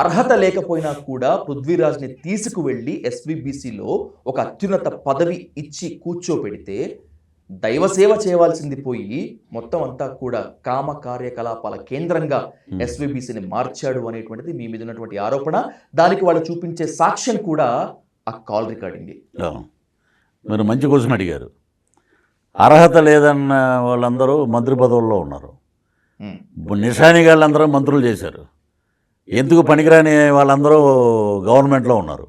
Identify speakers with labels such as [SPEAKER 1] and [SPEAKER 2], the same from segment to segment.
[SPEAKER 1] అర్హత లేకపోయినా కూడా పృథ్వీరాజ్ని తీసుకువెళ్ళి ఎస్వీబీసీలో ఒక అత్యున్నత పదవి ఇచ్చి కూర్చోపెడితే దైవసేవ చేయవలసింది పోయి మొత్తం అంతా కూడా కామ కార్యకలాపాల కేంద్రంగా ఎస్వీబీసీని మార్చాడు అనేటువంటిది మీ మీద ఉన్నటువంటి ఆరోపణ. దానికి వాళ్ళు చూపించే సాక్ష్యం కూడా ఆ కాల్ రికార్డింగ్.
[SPEAKER 2] మీరు మంచి క్వశ్చన్ అడిగారు. అర్హత లేదన్న వాళ్ళందరూ మంత్రి పదవుల్లో ఉన్నారు. నిషాని వాళ్ళందరూ మంత్రులు చేశారు. ఎందుకు పనికిరాని వాళ్ళందరూ గవర్నమెంట్లో ఉన్నారు.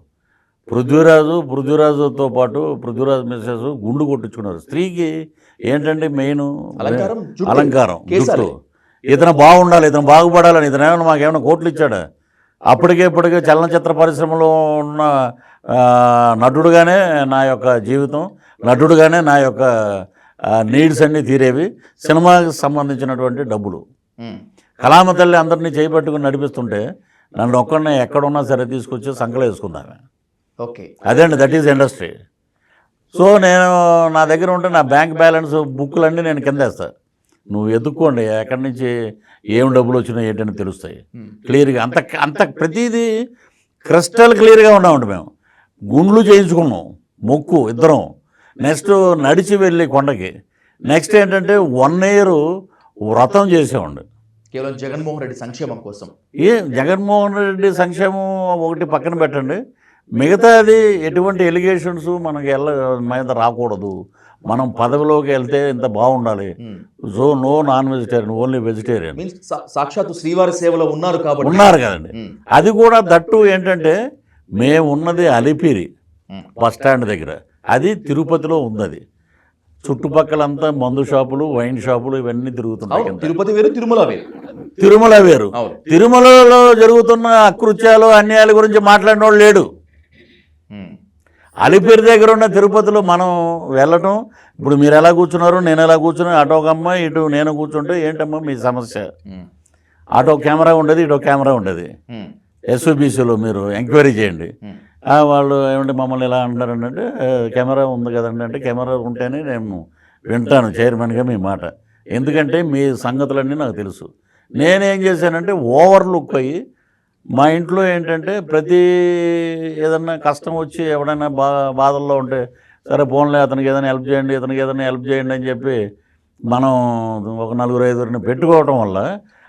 [SPEAKER 2] పృథ్వీరాజుతో పాటు పృథ్వీరాజు మిస్సెస్ గుండు కొట్టించుకున్నారు. స్త్రీకి ఏంటంటే మెయిన్ అలంకారం, జుట్టు. ఇతను బాగుండాలి, ఇతను బాగుపడాలని. ఇతను ఏమైనా మాకేమైనా కోట్లు ఇచ్చాడా? ఇప్పటికే చలనచిత్ర పరిశ్రమలో ఉన్న నటుడుగానే నా యొక్క జీవితం, నటుడుగానే నా యొక్క నీడ్స్ అన్నీ తీరేవి. సినిమాకి సంబంధించినటువంటి డబ్బులు. కళామ తల్లి అందరినీ చేపట్టుకుని నడిపిస్తుంటే నన్ను ఒక్కడిని ఎక్కడున్నా సరే తీసుకొచ్చి సంకలో వేసుకుందామే.
[SPEAKER 1] ఓకే,
[SPEAKER 2] అదే అండి, దట్ ఈజ్ ఇండస్ట్రీ. సో నేను నా దగ్గర ఉంటే నా బ్యాంక్ బ్యాలెన్స్ బుక్కులన్నీ నేను కింద వేస్తాను. నువ్వు ఎదుక్కోండి, ఎక్కడి నుంచి ఏం డబ్బులు వచ్చినాయి ఏంటని తెలుస్తాయి క్లియర్గా. అంత ప్రతిదీ క్రిస్టల్ క్లియర్గా ఉన్నామండి. మేము గుండ్లు చేయించుకున్నాం, మొక్కు ఇద్దరం. నెక్స్ట్ నడిచి వెళ్ళి కొండకి. నెక్స్ట్ ఏంటంటే 1 year వ్రతం చేసేవాడి
[SPEAKER 1] కేవలం జగన్మోహన్ రెడ్డి సంక్షేమం కోసం.
[SPEAKER 2] జగన్మోహన్ రెడ్డి సంక్షేమం ఒకటి పక్కన పెట్టండి, మిగతాది ఎటువంటి ఎలిగేషన్స్ మనకి మీద రాకూడదు. మనం పదవిలోకి వెళ్తే ఇంత బాగుండాలి. So no non vegetarian, only vegetarian.
[SPEAKER 1] సాక్షాత్తు శ్రీవారి సేవలో ఉన్నారు కాబట్టి
[SPEAKER 2] ఉన్నారు కదండి. అది కూడా దట్టు ఏంటంటే మేము ఉన్నది అలిపిరి బస్ స్టాండ్ దగ్గర, అది తిరుపతిలో ఉంది. చుట్టుపక్కలంతా మందు షాపులు, వైన్ షాపులు ఇవన్నీ తిరుగుతున్నాయి.
[SPEAKER 1] తిరుపతి వేరు,
[SPEAKER 2] తిరుమల వేరు. తిరుమలలో జరుగుతున్న అకృత్యాలు, అన్యాయాల గురించి మాట్లాడిన వాడు లేడు. అలిపిరి దగ్గర ఉన్న తిరుపతిలో మనం వెళ్ళటం. ఇప్పుడు మీరు ఎలా కూర్చున్నారు, నేను ఎలా కూర్చున్నా, అటో ఒక అమ్మాయి ఇటు నేను కూర్చుంటే ఏంటమ్మా మీ సమస్య? అటో కెమెరా ఉండేది, ఇటో కెమెరా ఉండేది. ఎస్వీబీసీలో మీరు ఎంక్వైరీ చేయండి. వాళ్ళు ఏమంటే మమ్మల్ని ఎలా అంటారంటే కెమెరా ఉంది కదండి అంటే, కెమెరా ఉంటేనే నేను వింటాను చైర్మన్గా మీ మాట, ఎందుకంటే మీ సంగతులన్నీ నాకు తెలుసు. నేనేం చేశానంటే ఓవర్లుక్ అయ్యి మా ఇంట్లో ఏంటంటే ప్రతి ఏదన్నా కష్టం వచ్చి ఎవడైనా బాధల్లో ఉంటే సరే ఫోన్లే అతనికి ఏదైనా హెల్ప్ చేయండి, ఇతనికి ఏదైనా హెల్ప్ చేయండి అని చెప్పి మనం ఒక 4-5 పెట్టుకోవటం వల్ల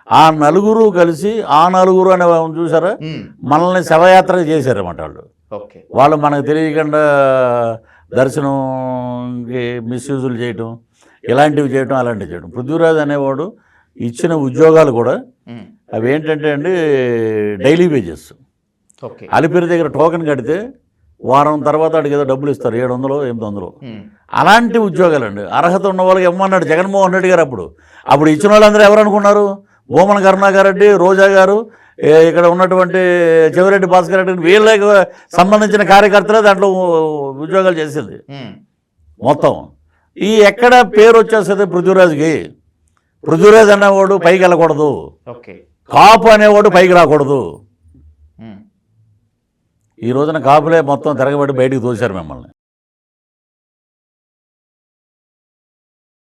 [SPEAKER 2] ఆ నలుగురు కలిసి, ఆ నలుగురు అనే చూసారా మనల్ని శవయాత్ర చేశారన్నమాట వాళ్ళు. వాళ్ళు మనకు తెలియకుండా దర్శనంకి మిస్యూజులు చేయటం, ఇలాంటివి చేయటం, అలాంటివి చేయటం. పృథ్వీరాజ్ అనేవాడు ఇచ్చిన ఉద్యోగాలు కూడా అవి ఏంటంటే అండి డైలీ వేజెస్. అలిపిరి దగ్గర టోకెన్ కడితే వారం తర్వాత అడిగి ఏదో డబ్బులు ఇస్తారు, 700-800. అలాంటి ఉద్యోగాలండి. అర్హత ఉన్న వాళ్ళకి ఇవ్వమన్నాడు జగన్మోహన్ రెడ్డి గారు. అప్పుడు ఇచ్చిన వాళ్ళందరూ ఎవరు అనుకున్నారు? భూమన కరుణాకర్ రెడ్డి, రోజా గారు, ఇక్కడ ఉన్నటువంటి చెవిరెడ్డి భాస్కర్ రెడ్డి, వీళ్ళకి సంబంధించిన కార్యకర్తలే దాంట్లో ఉద్యోగాలు చేసేది మొత్తం. ఈ ఎక్కడ పేరు వచ్చేస్తుంది పృథ్వీరాజ్కి? పృథ్వీరాజ్ అనేవాడు పైకి వెళ్ళకూడదు, కాపు అనేవాడు పైకి రాకూడదు. ఈ రోజున కాపులే మొత్తం తిరగబడి బయటికి తోశారు మిమ్మల్ని.